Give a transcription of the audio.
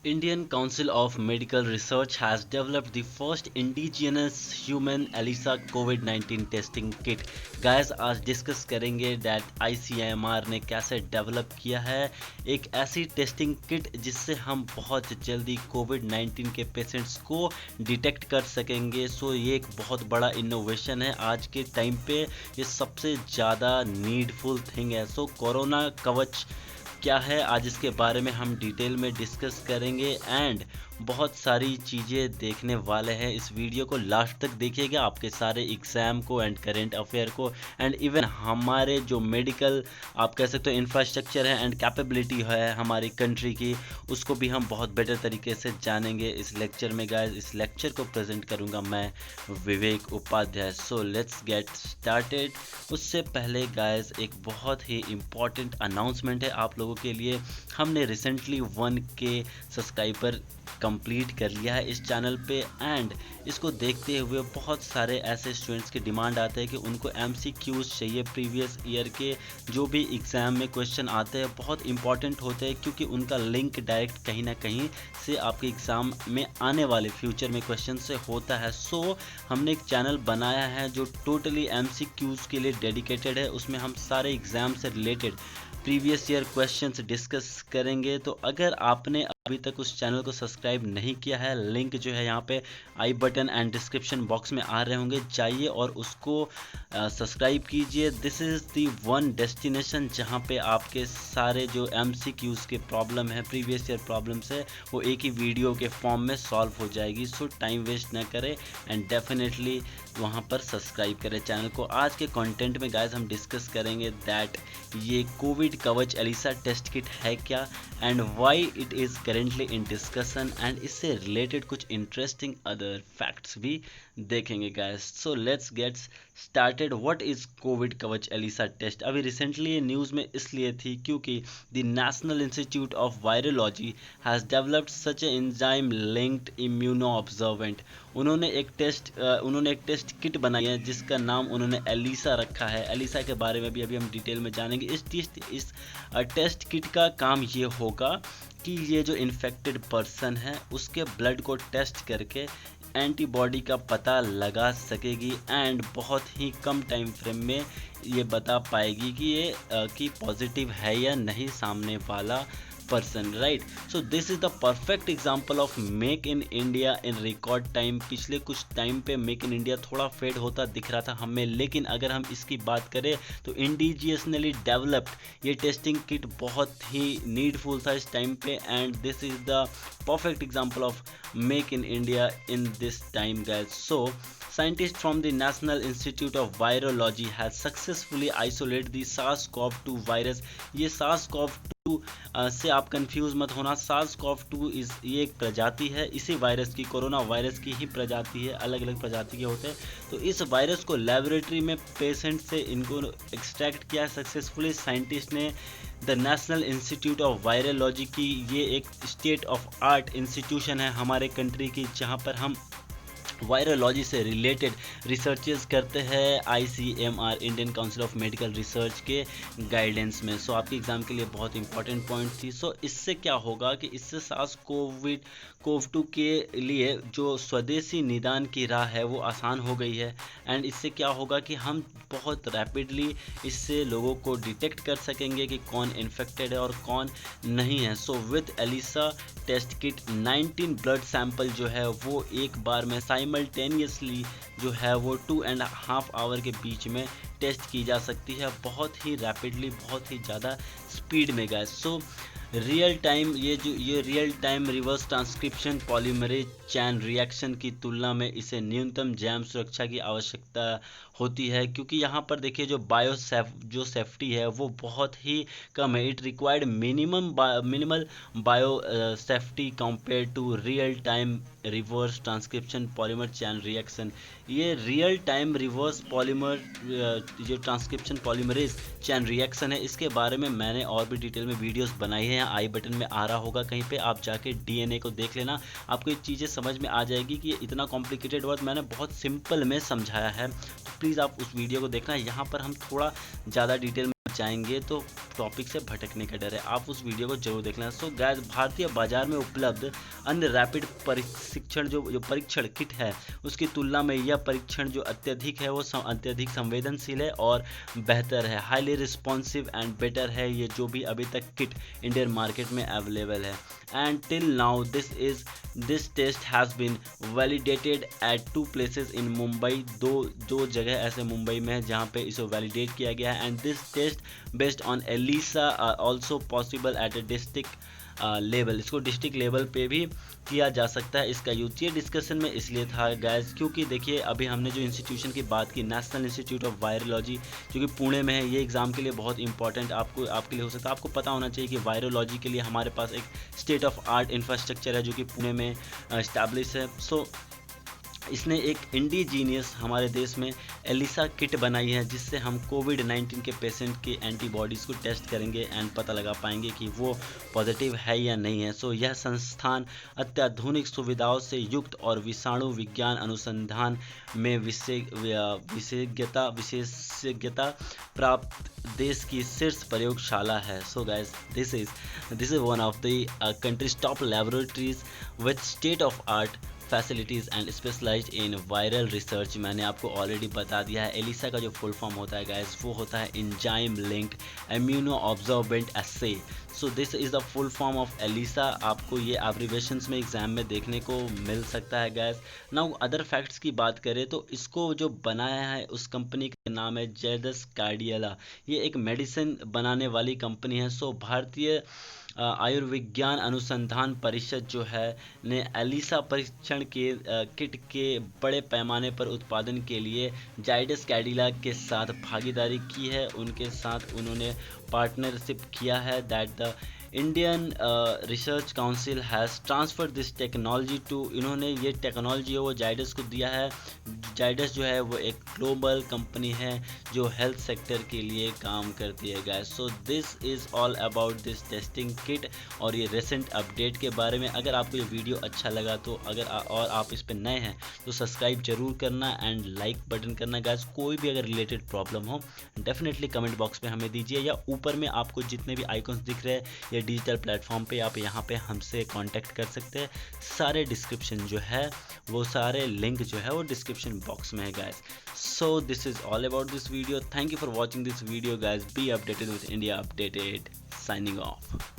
Indian Council of Medical Research has developed the first indigenous human ELISA COVID-19 testing kit. Guys आज discuss करेंगे that ICMR ने कैसे develop किया है एक ऐसी टेस्टिंग किट जिससे हम बहुत जल्दी कोविड-19 के पेशेंट्स को डिटेक्ट कर सकेंगे। सो ये एक बहुत बड़ा इनोवेशन है आज के टाइम पे, ये सबसे ज़्यादा नीडफुल थिंग है। सो कोरोना कवच क्या है, आज इसके बारे में हम डिटेल में डिस्कस करेंगे एंड बहुत सारी चीज़ें देखने वाले हैं। इस वीडियो को लास्ट तक देखिएगा, आपके सारे एग्ज़ाम को एंड करेंट अफेयर को एंड इवन हमारे जो मेडिकल आप कह सकते हो इंफ्रास्ट्रक्चर है एंड कैपेबिलिटी है हमारी कंट्री की, उसको भी हम बहुत बेटर तरीके से जानेंगे इस लेक्चर में। गाइस इस लेक्चर को प्रेजेंट करूंगा मैं Vivek Upadhyay. So let's get started. उससे पहले गाइस एक बहुत ही इम्पॉर्टेंट अनाउंसमेंट है आप लोगों के लिए। हमने रिसेंटली 1K सब्सक्राइबर कंप्लीट कर लिया है इस चैनल पे एंड इसको देखते हुए बहुत सारे ऐसे स्टूडेंट्स की डिमांड आते हैं कि उनको MCQs चाहिए। प्रीवियस ईयर के जो भी एग्ज़ाम में क्वेश्चन आते हैं बहुत इंपॉर्टेंट होते हैं, क्योंकि उनका लिंक डायरेक्ट कहीं ना कहीं से आपके एग्ज़ाम में आने वाले फ्यूचर में क्वेश्चन से होता है। सो हमने एक चैनल बनाया है जो टोटली MCQs के लिए डेडिकेटेड है। उसमें हम सारे एग्ज़ाम से related previous year questions discuss करेंगे। तो अगर आपने अभी तक उस चैनल को सब्सक्राइब नहीं किया है, लिंक जो है यहाँ पे आई बटन एंड डिस्क्रिप्शन बॉक्स में आ रहे होंगे, जाइए और उसको सब्सक्राइब कीजिए। This is the one destination जहाँ पे आपके सारे जो MCQs के प्रॉब्लम है, प्रीवियस ईयर प्रॉब्लम्स है, वो एक ही वीडियो के फॉर्म में सॉल्व हो जाएगी। सो टाइम वेस्ट ना करें एंड डेफिनेटली वहाँ पर सब्सक्राइब करें चैनल को। आज के कंटेंट में गाइस हम डिस्कस करेंगे दैट ये कोविड कवच एलिसा टेस्ट किट है क्या and why it is currently in discussion and इससे रिलेटेड कुछ इंटरेस्टिंग अदर फैक्ट्स भी देखेंगे guys. So let's get started. What is Covid कवच एलिसा टेस्ट? अभी रिसेंटली ये न्यूज़ में इसलिए थी क्योंकि the national institute of virology has developed such A enzyme linked immuno observant. उन्होंने एक टेस्ट किट बनाई है जिसका नाम उन्होंने एलिसा रखा है। एलिसा के बारे में भी अभी हम डिटेल में जानेंगे। इस टेस्ट किट का काम ये होगा कि ये जो इन्फेक्टेड पर्सन है उसके ब्लड को टेस्ट करके एंटीबॉडी का पता लगा सकेगी एंड बहुत ही कम टाइम फ्रेम में ये बता पाएगी कि ये कि पॉजिटिव है या नहीं सामने वाला person, right. So this is the perfect example of make in India in record time. पिछले कुछ टाइम पे मेक इन इंडिया थोड़ा फेड होता दिख रहा था हमें, लेकिन अगर हम इसकी बात करें तो इंडिजियसली डेवलप्ड ये टेस्टिंग किट बहुत ही नीडफुल था इस टाइम पे and this is the perfect example of make in India in this time guys. So scientists from the National Institute of Virology has successfully isolated the SARS-CoV-2 virus। ये SARS-CoV-2 से आप confuse मत होना। SARS-CoV-2 ये एक प्रजाति है इसी वायरस की, कोरोना वायरस की ही प्रजाति है, अलग अलग प्रजाति के होते हैं। तो इस वायरस को लेबोरेटरी में पेशेंट से इनको एक्सट्रैक्ट किया सक्सेसफुली साइंटिस्ट ने। The national institute of virology की ये एक स्टेट ऑफ आर्ट इंस्टीट्यूशन है हमारे कंट्री की, जहाँ पर हम वायरोलॉजी से रिलेटेड रिसर्चेस करते हैं ICMR Indian council of medical research के गाइडेंस में। सो आपके एग्ज़ाम के लिए बहुत इंपॉर्टेंट पॉइंट थी। सो इससे क्या होगा कि इससे SARS-CoV-2 के लिए जो स्वदेशी निदान की राह है वो आसान हो गई है एंड इससे क्या होगा कि हम बहुत रैपिडली इससे लोगों को डिटेक्ट कर सकेंगे कि कौन इन्फेक्टेड है और कौन नहीं है। So with ELISA test kit 19 blood sample जो है वो एक बार में साइमल्टेनियसली जो है वो 2.5 आवर के बीच में टेस्ट की जा सकती है, बहुत ही रैपिडली, बहुत ही ज़्यादा स्पीड में गाइस। सो रियल टाइम ये real time reverse transcription polymerase chain reaction की तुलना में इसे न्यूनतम जैम सुरक्षा की आवश्यकता होती है, क्योंकि यहाँ पर देखिए जो सेफ्टी है वो बहुत ही कम है। It required minimal biosafety compare to real time reverse transcription polymer chain reaction. ये रियल टाइम रिवर्स पॉलीमर जो ट्रांसक्रिप्शन पॉलीमरेज चैन रिएक्शन है, इसके बारे में मैंने और भी डिटेल में वीडियोस बनाई है, यहाँ आई बटन में आ रहा होगा कहीं पे, आप जाके DNA को देख लेना, आपको ये चीज़ें समझ में आ जाएगी कि ये इतना कॉम्प्लिकेटेड वर्ड मैंने बहुत सिंपल में समझाया है। तो प्लीज़ आप उस वीडियो को देखना। यहाँ पर हम थोड़ा ज़्यादा डिटेल में जाएंगे तो टॉपिक से भटकने का डर है। आप उस वीडियो को जरूर देख लेना। सो गाइस, भारतीय बाजार में उपलब्ध अन्य रैपिड परीक्षण जो परीक्षण किट है उसकी तुलना में यह परीक्षण जो अत्यधिक है वो अत्यधिक संवेदनशील है और बेहतर है, हाईली रिस्पॉन्सिव एंड बेटर है ये जो भी अभी तक किट इंडियन मार्केट में अवेलेबल है। And till now this test has been validated at 2 places in Mumbai. दो जगह ऐसे मुंबई में है जहाँ पे इसे वैलिडेट किया गया है। And this test based on ELISA are also possible at a district level. इसको डिस्ट्रिक्ट लेवल पे भी किया जा सकता है। इसका यूज ये डिस्कशन में इसलिए था गाइस क्योंकि देखिए अभी हमने जो इंस्टीट्यूशन की बात की, नेशनल इंस्टीट्यूट ऑफ वायरोलॉजी जो कि पुणे में है, ये एग्जाम के लिए बहुत इंपॉर्टेंट आपके लिए हो सकता है। आपको पता होना चाहिए कि वायरोलॉजी के लिए हमारे पास एक स्टेट ऑफ आर्ट इंफ्रास्ट्रक्चर है जो कि पुणे में इस्टेब्लिश है। सो इसने एक इंडिजीनियस हमारे देश में एलिसा किट बनाई है जिससे हम कोविड-19 के पेशेंट के एंटीबॉडीज़ को टेस्ट करेंगे एंड पता लगा पाएंगे कि वो पॉजिटिव है या नहीं है। सो यह संस्थान अत्याधुनिक सुविधाओं से युक्त और विषाणु विज्ञान अनुसंधान में विशेषज्ञता प्राप्त देश की शीर्ष प्रयोगशाला है। So guys, this is one of the countries top laboratories with state of art facilities and specialised in viral research. मैंने आपको ऑलरेडी बता दिया है। एलिसा का जो फुल फॉर्म होता है गाइस वो होता है enzyme link immuno absorbent assay. So this is the full form of ELISA. आपको ये एब्रिवेशंस में एग्जाम में देखने को मिल सकता है गाइस। नाउ अदर फैक्ट्स की बात करें तो इसको जो बनाया है उस कंपनी का नाम है जाइडस कैडिला। ये एक मेडिसिन बनाने वाली कंपनी है। सो भारतीय आयुर्विज्ञान अनुसंधान परिषद जो है ने एलिसा परीक्षण के किट के बड़े पैमाने पर उत्पादन के लिए जाइडस कैडिला के साथ भागीदारी की है। उनके साथ उन्होंने पार्टनरशिप किया है that the Indian research council has transfer this technology to. इन्होंने ये टेक्नोलॉजी है वो जाइडस को दिया है। जाइडस जो है वो एक ग्लोबल कंपनी है जो हेल्थ सेक्टर के लिए काम करती है guys. So this is all about this testing kit और ये रिसेंट अपडेट के बारे में। अगर आपको ये वीडियो अच्छा लगा तो और आप इस पर नए हैं तो सब्सक्राइब जरूर करना एंड लाइक बटन करना गाइस। कोई भी अगर रिलेटेड प्रॉब्लम हो डेफिनेटली कमेंट बॉक्स में हमें दीजिए या ऊपर में आपको जितने भी आइकॉन्स दिख रहे हैं या डिजिटल प्लेटफॉर्म पे आप यहाँ पे हमसे कांटेक्ट कर सकते हैं। सारे डिस्क्रिप्शन जो है वो सारे लिंक जो है वो डिस्क्रिप्शन बॉक्स में है guys. So this is all about this video. Thank you for watching this video guys. Be updated with India updated. Signing off.